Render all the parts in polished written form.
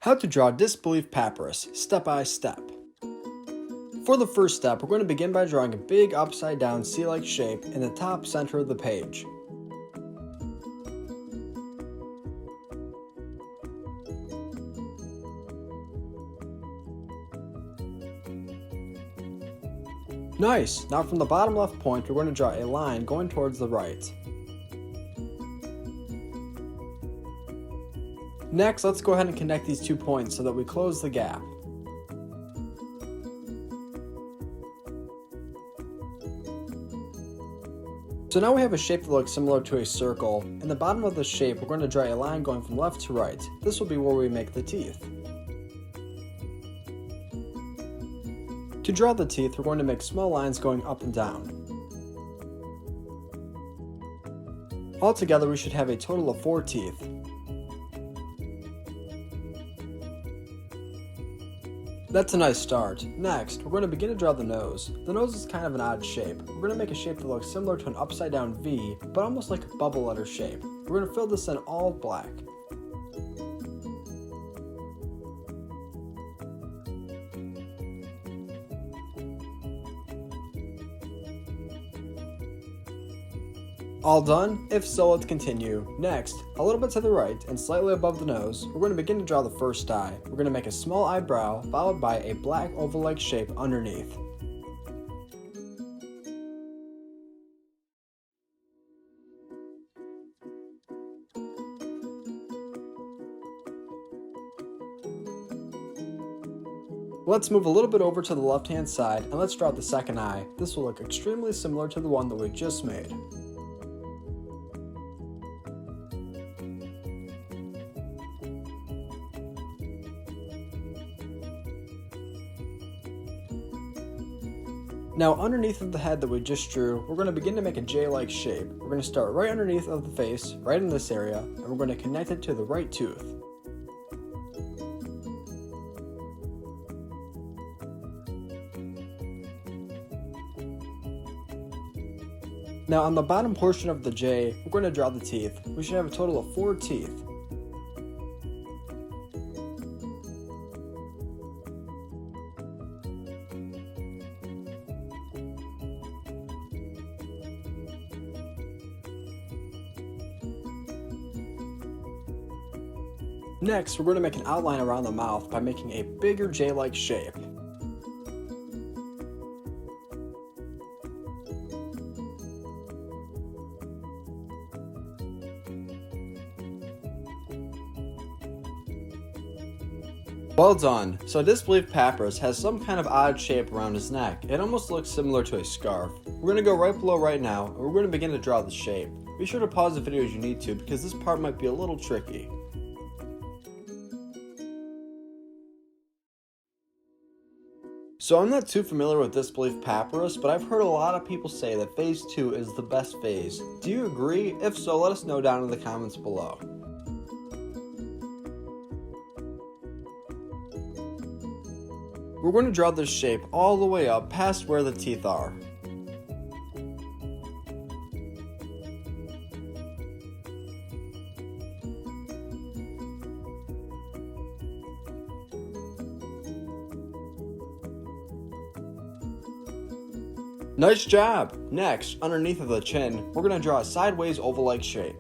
How to draw Disbelief Papyrus, step by step. For the first step, we're going to begin by drawing a big upside down C-like shape in the top center of the page. Nice! Now from the bottom left point, we're going to draw a line going towards the right. Next, let's go ahead and connect these 2 points so that we close the gap. So now we have a shape that looks similar to a circle. In the bottom of the shape, we're going to draw a line going from left to right. This will be where we make the teeth. To draw the teeth, we're going to make small lines going up and down. Altogether, we should have a total of 4 teeth. That's a nice start. Next, we're going to begin to draw the nose. The nose is kind of an odd shape. We're going to make a shape that looks similar to an upside down V, but almost like a bubble letter shape. We're going to fill this in all black. All done? If so, let's continue. Next, a little bit to the right and slightly above the nose, we're going to begin to draw the first eye. We're going to make a small eyebrow followed by a black oval-like shape underneath. Let's move a little bit over to the left-hand side and let's draw the second eye. This will look extremely similar to the one that we just made. Now underneath of the head that we just drew, we're going to begin to make a J-like shape. We're going to start right underneath of the face, right in this area, and we're going to connect it to the right tooth. Now on the bottom portion of the J, we're going to draw the teeth. We should have a total of 4 teeth. Next, we're going to make an outline around the mouth by making a bigger J-like shape. Well done! So Disbelief Papyrus has some kind of odd shape around his neck. It almost looks similar to a scarf. We're going to go right below right now, and we're going to begin to draw the shape. Be sure to pause the video as you need to, because this part might be a little tricky. So I'm not too familiar with Disbelief Papyrus, but I've heard a lot of people say that Phase 2 is the best phase. Do you agree? If so, let us know down in the comments below. We're going to draw this shape all the way up past where the teeth are. Nice job! Next, underneath of the chin, we're going to draw a sideways oval-like shape.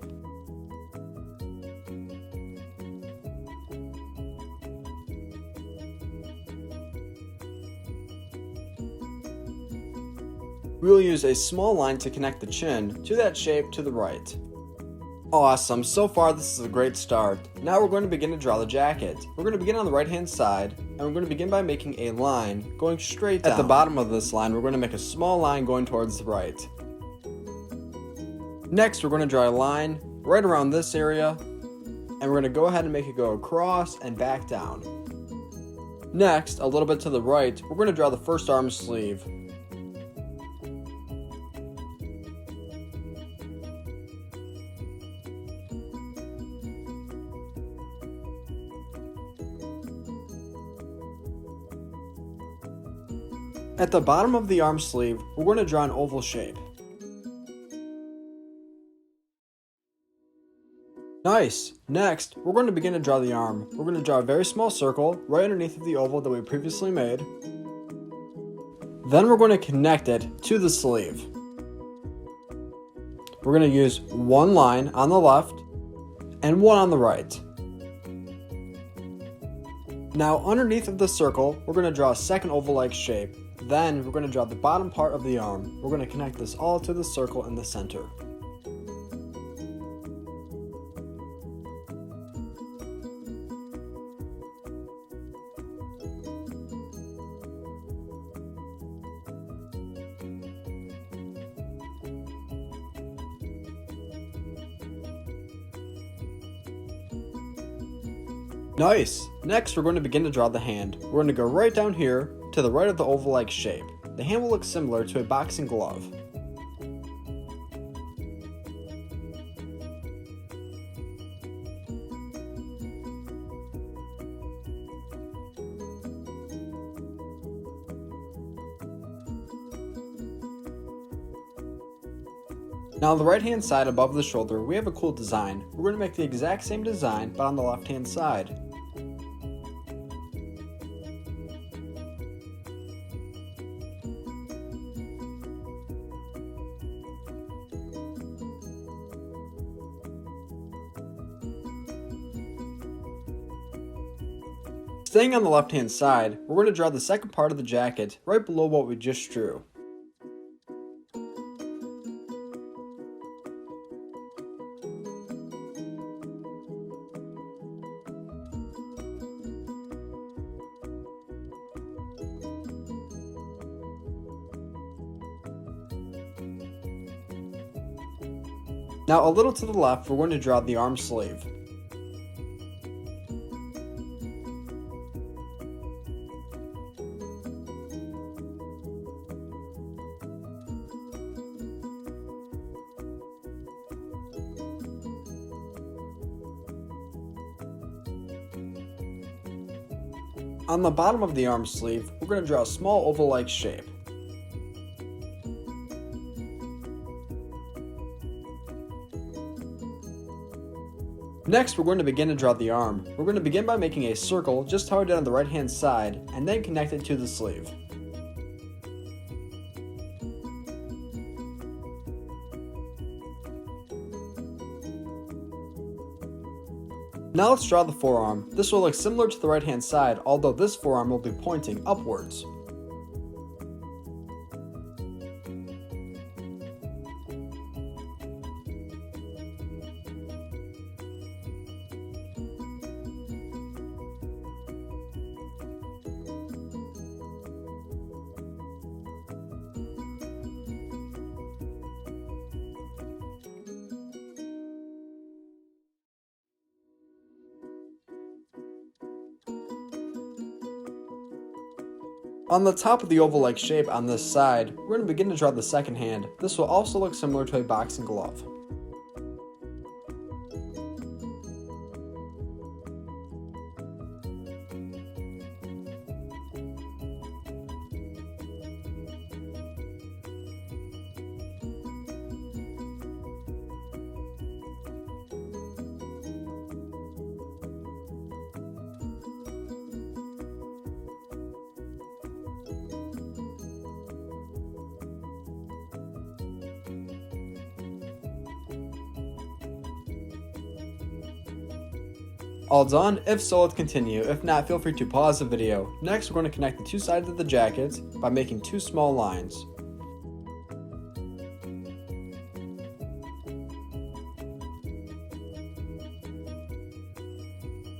We will use a small line to connect the chin to that shape to the right. Awesome, so far this is a great start. Now we're going to begin to draw the jacket. We're going to begin on the right hand side, and we're going to begin by making a line going straight down. At the bottom of this line, we're going to make a small line going towards the right. Next, we're going to draw a line right around this area, and we're going to go ahead and make it go across and back down. Next, a little bit to the right, we're going to draw the first arm sleeve. At the bottom of the arm sleeve, we're going to draw an oval shape. Nice! Next, we're going to begin to draw the arm. We're going to draw a very small circle right underneath of the oval that we previously made. Then we're going to connect it to the sleeve. We're going to use one line on the left and one on the right. Now underneath of the circle, we're going to draw a second oval-like shape. Then we're going to draw the bottom part of the arm. We're going to connect this all to the circle in the center. Nice! Next, we're going to begin to draw the hand. We're going to go right down here to the right of the oval-like shape. The hand will look similar to a boxing glove. Now on the right hand side above the shoulder, we have a cool design. We're going to make the exact same design, but on the left hand side. Staying on the left hand side, we're going to draw the second part of the jacket right below what we just drew. Now a little to the left, we're going to draw the arm sleeve. On the bottom of the arm sleeve, we're going to draw a small oval-like shape. Next, we're going to begin to draw the arm. We're going to begin by making a circle just how I did on the right hand side, and then connect it to the sleeve. Now let's draw the forearm. This will look similar to the right hand side, although this forearm will be pointing upwards. On the top of the oval-like shape on this side, we're going to begin to draw the second hand. This will also look similar to a boxing glove. All done? If so, let's continue. If not, feel free to pause the video. Next, we're going to connect the two sides of the jacket by making two small lines.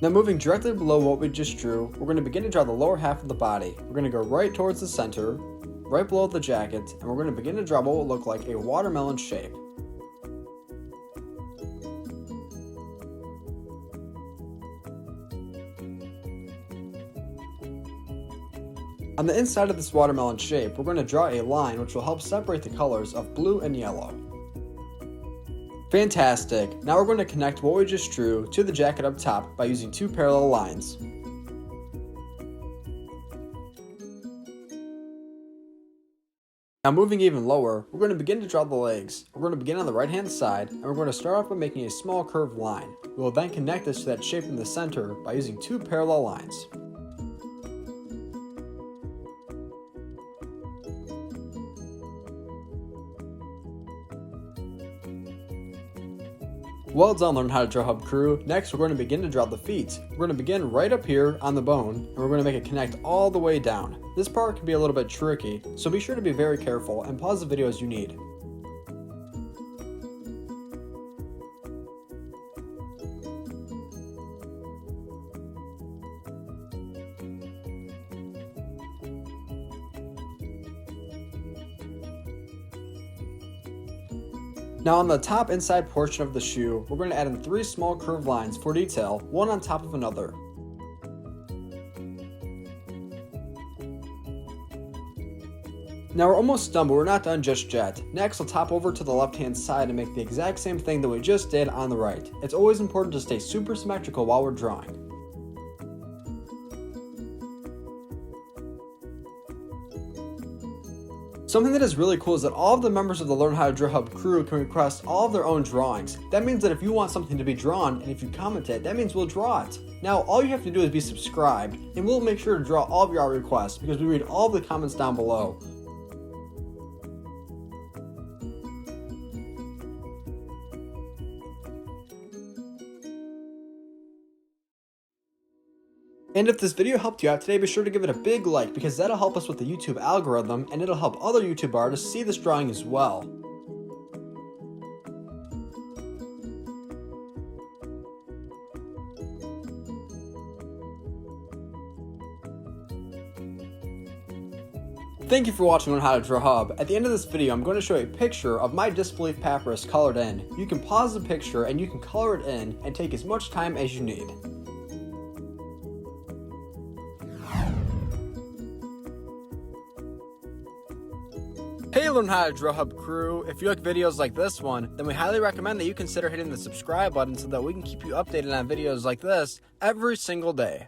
Now moving directly below what we just drew, we're going to begin to draw the lower half of the body. We're going to go right towards the center, right below the jacket, and we're going to begin to draw what will look like a watermelon shape. On the inside of this watermelon shape, we're going to draw a line which will help separate the colors of blue and yellow. Fantastic! Now we're going to connect what we just drew to the jacket up top by using two parallel lines. Now moving even lower, we're going to begin to draw the legs. We're going to begin on the right hand side, and we're going to start off by making a small curved line. We will then connect this to that shape in the center by using two parallel lines. Well done, Learn How to Draw Hub crew. Next, we're going to begin to draw the feet. We're going to begin right up here on the bone, and we're going to make it connect all the way down. This part can be a little bit tricky, so be sure to be very careful and pause the video as you need. Now on the top inside portion of the shoe, we're going to add in 3 small curved lines for detail, one on top of another. Now we're almost done, but we're not done just yet. Next, we'll top over to the left hand side and make the exact same thing that we just did on the right. It's always important to stay super symmetrical while we're drawing. Something that is really cool is that all of the members of the Learn How to Draw Hub crew can request all of their own drawings. That means that if you want something to be drawn, and if you comment it, that means we'll draw it. Now, all you have to do is be subscribed, and we'll make sure to draw all of your art requests because we read all of the comments down below. And if this video helped you out today, be sure to give it a big like because that'll help us with the YouTube algorithm and it'll help other YouTube artists see this drawing as well. Thank you for watching Learn How to Draw Hub. At the end of this video, I'm going to show a picture of my Disbelief Papyrus colored in. You can pause the picture and you can color it in and take as much time as you need. Hey Learn How to Draw Hub crew, if you like videos like this one, then we highly recommend that you consider hitting the subscribe button so that we can keep you updated on videos like this every single day.